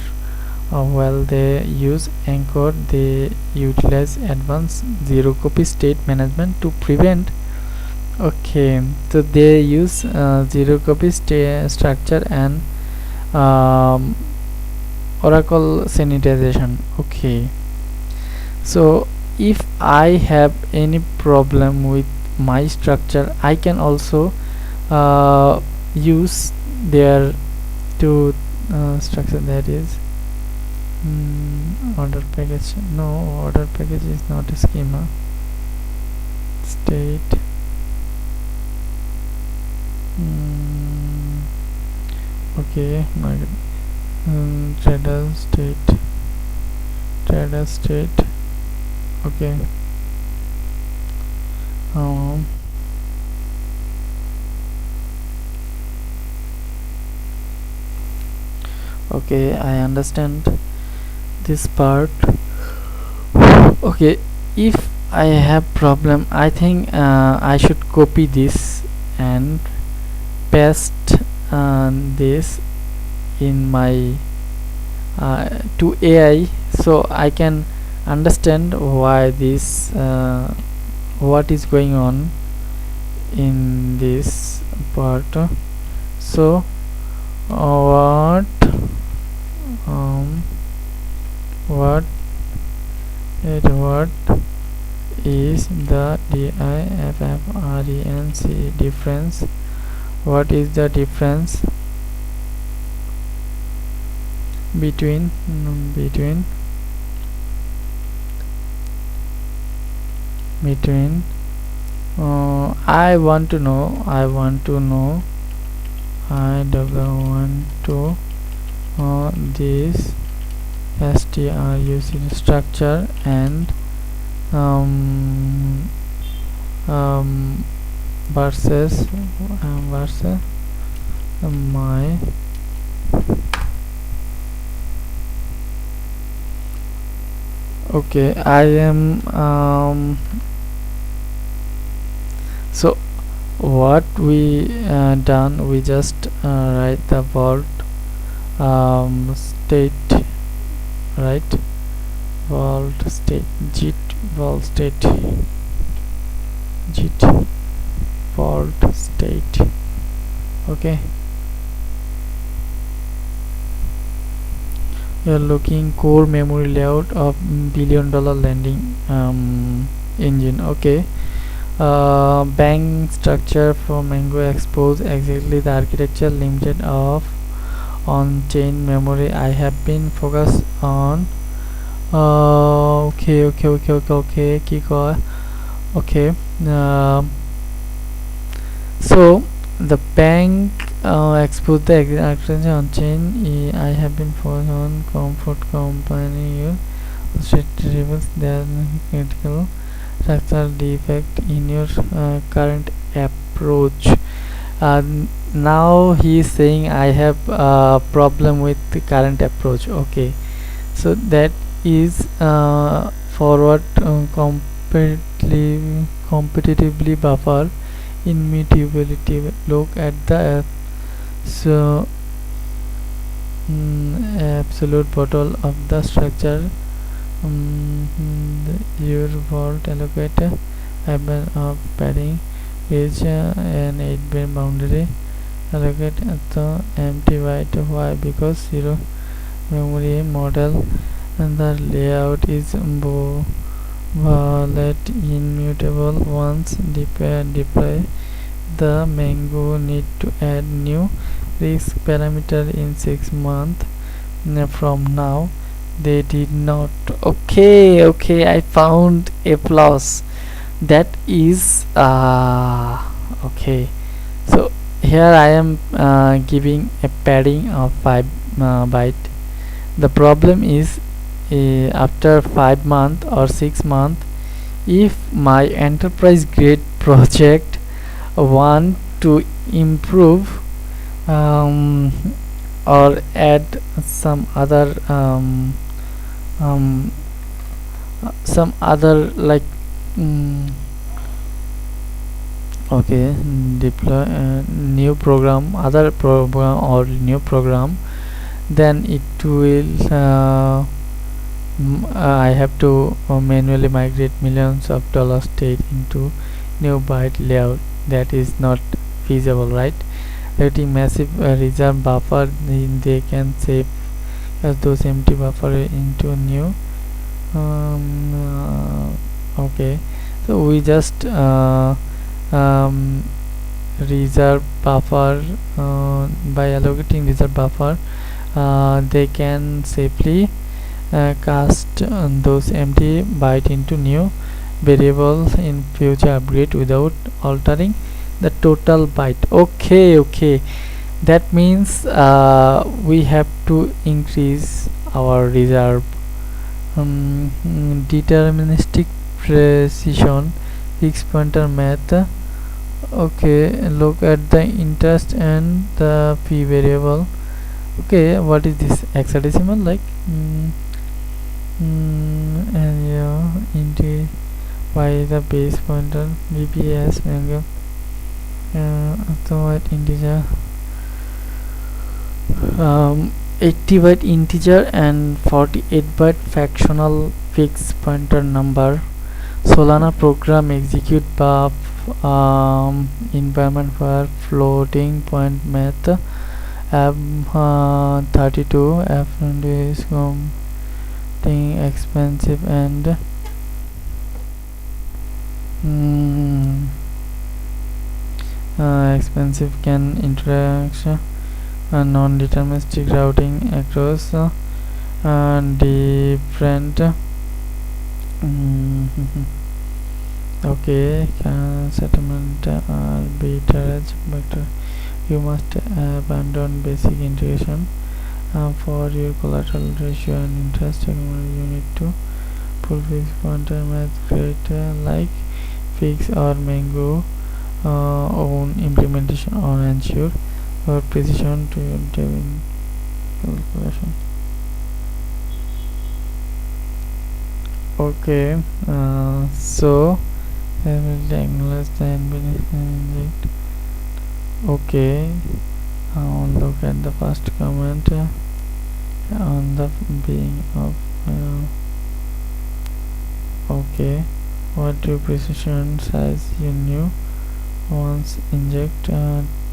while they use Anchor, they utilize advanced zero copy state management to prevent. Okay, so they use zero copy structure and Oracle sanitization. Okay, so if I have any problem with my structure, I can also use their to structure, that is order package. No, order package is not a schema. State okay, market trader state okay. Okay, I understand this part. Okay, if I have problem, I think I should copy this and paste this in my to AI, so I can understand why this what is going on in this part. So what is the difference? What is the difference between I want to know I want to this struct structure and versus my okay, I am so what we done, we just write the vault state, right? Vault state git vault state git vault state. Okay, you're looking core memory layout of billion-dollar lending engine. Okay, bank structure for Mango expose exactly the architecture limited of on-chain memory. I have been focused on okay keep going. Okay, so the bank expose the architecture on chain. I have been focused on comfort company reveals their critical structural defect in your current approach. Now he is saying I have a problem with the current approach. Okay, so that is forward competitively buffer immutability. Look at the so absolute bottle of the structure. Your vault allocator of padding is an 8-bit boundary allocate the empty white. Why? Because zero memory model and the layout is volatile immutable. Once deploy the Mango need to add new risk parameter in 6 months from now. They did not. Okay, I found a plus. That is okay. So here I am giving a padding of 5 byte. The problem is after 5 months or 6 months, if my enterprise grade project want to improve or add some other like okay, deploy new program, other program or new program, then it will I have to manually migrate millions of dollars state into new byte layout. That is not feasible, right? Letting massive reserve buffer, they can save those empty buffer into new okay, so we just reserve buffer by allocating reserve buffer they can safely cast those empty byte into new variable in future upgrade without altering the total byte. Okay, that means we have to increase our reserve. Deterministic precision fixed pointer math. Okay, look at the interest and the fee variable. Okay, what is this? Hexadecimal, like and yeah, into by the base pointer bps Mango author integer 80 byte integer and 48 byte fractional fixed pointer number. Solana program execute buff environment for floating point math. 32 f is something expensive and expensive can interaction non-deterministic routing across different okay, settlement arbitrage vector. You must abandon basic integration for your collateral ratio and interest. You need to pull fixed pointer math create like fix or Mango own implementation on ensure for precision to doing calculation. Okay, so I will diagnose the inject. Okay, look at the first comment on the being of okay, what do precision size you knew once inject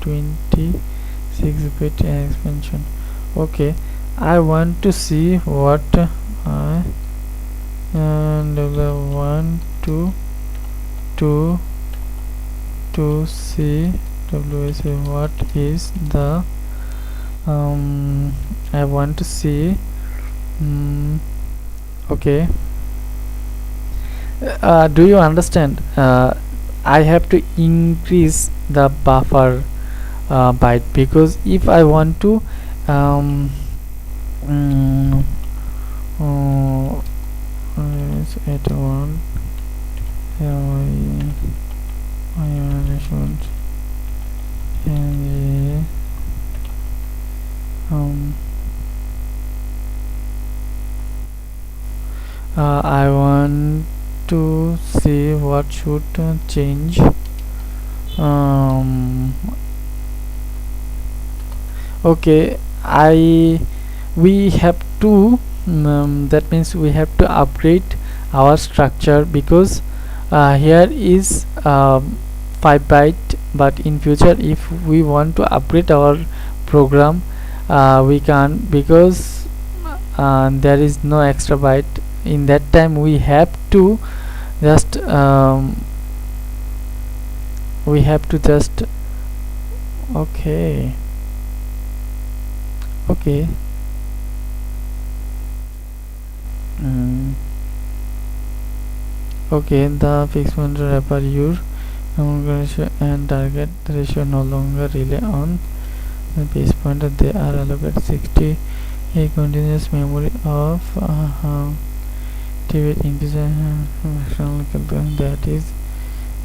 26-bit expansion. Okay, I want to see what I and want to see WSA what is the I want to see okay, do you understand? I have to increase the buffer byte, because if I want to at one I want to see what should change. Okay, we have to that means we have to upgrade our structure, because here is 5 byte, but in future if we want to upgrade our program we can't, because there is no extra byte. In that time we have to just okay. Okay, the fixed point wrapper your ratio and target ratio no longer rely on the base pointer. They are allocated 60 a continuous memory of TV integer that is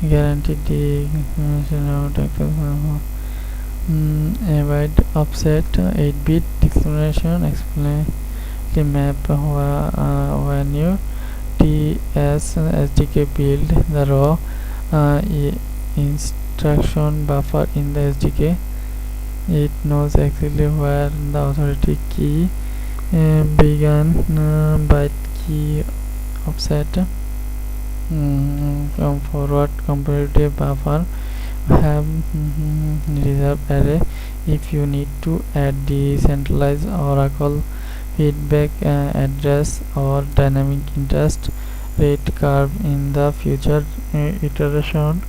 guaranteed the avoid offset 8-bit declaration explain the map when you TS SDK build the raw instruction buffer in the SDK. It knows exactly where the authority key began byte key offset forward comparative buffer have reserve array if you need to add decentralized oracle feedback address or dynamic interest rate curve in the future iteration.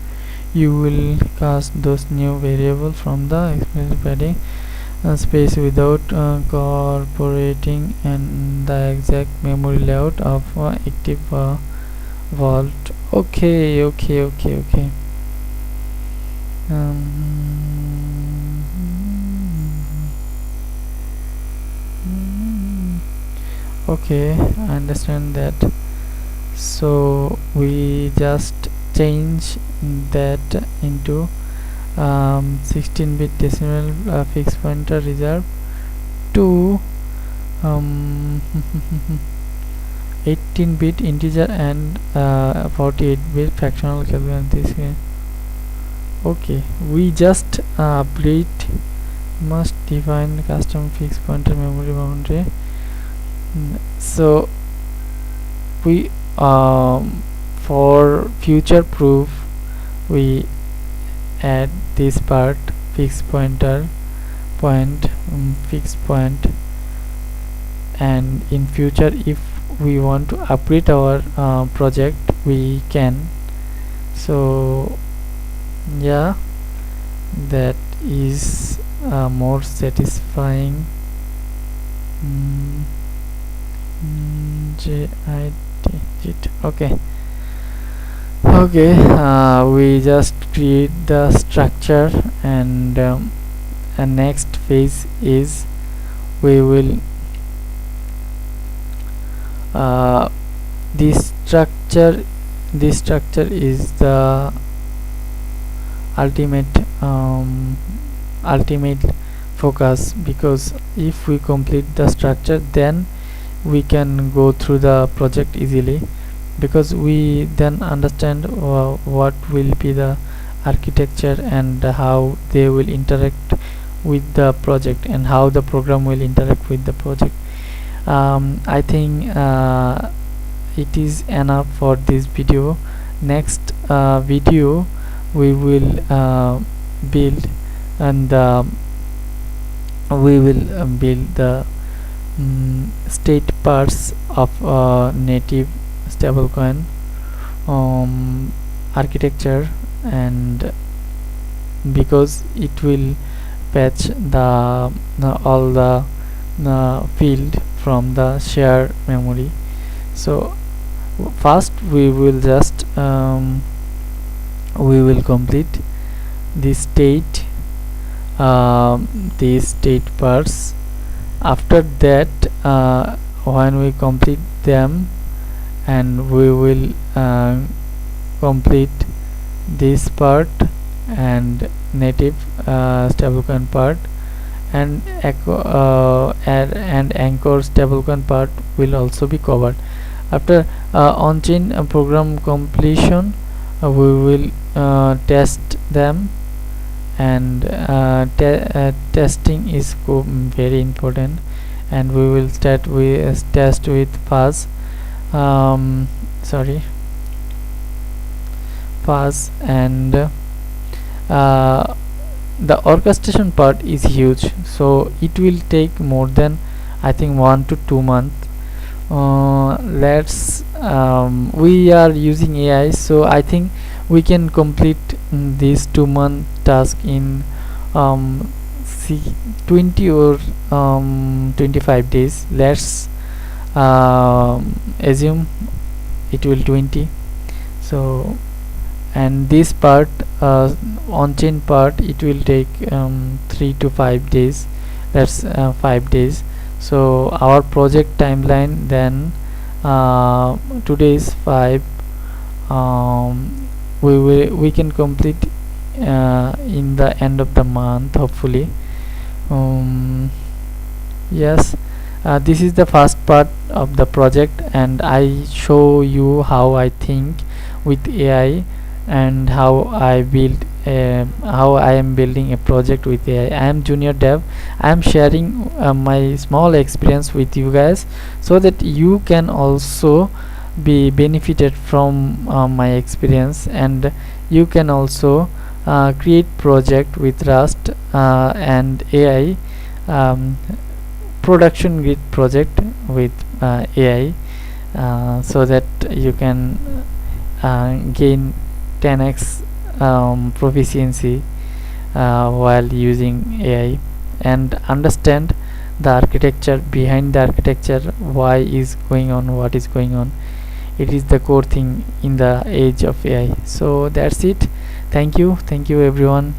You will cast those new variables from the explicit padding space without incorporating and the exact memory layout of active vault. Okay. Okay, I understand that. So we just change that into 16-bit decimal fixed pointer reserve to 18-bit integer and 48-bit fractional calculation. Okay, we just upgrade must define custom fixed pointer memory boundary. So we for future proof we add this part fixed pointer fixed point, and in future if we want to upgrade our project we can. So yeah, that is more satisfying. Okay, we just create the structure, and next phase is we will this structure is the ultimate focus, because if we complete the structure then we can go through the project easily, because we then understand what will be the architecture and how they will interact with the project and how the program will interact with the project. I think it is enough for this video. Next video we will build and we will build the state parts of native stablecoin architecture, and because it will fetch the all the field from the shared memory. So first we will just we will complete this state these state parts. After that when we complete them, and we will complete this part and native stablecoin part, and anchor stablecoin part will also be covered. After on-chain program completion, we will test them, and testing is very important, and we will start with test with fuzz fuzz, and the orchestration part is huge, so it will take more than I think 1 to 2 months. We are using AI, so I think we can complete this 2-month task in 20 or 25 days. Let's assume it will 20. So, and this part on-chain part, it will take 3 to 5 days. That's 5 days. So our project timeline then today is 5. We can complete in the end of the month, hopefully. Yes, this is the first part of the project, and I show you how I think with AI and how I build how I am building a project with AI. I am junior dev. I am sharing my small experience with you guys, so that you can also be benefited from my experience, and you can also create project with Rust and AI, production grade project with AI, so that you can gain 10x proficiency while using AI, and understand the architecture behind the architecture, why is going on, what is going on. It is the core thing in the age of AI. So that's it. Thank you everyone.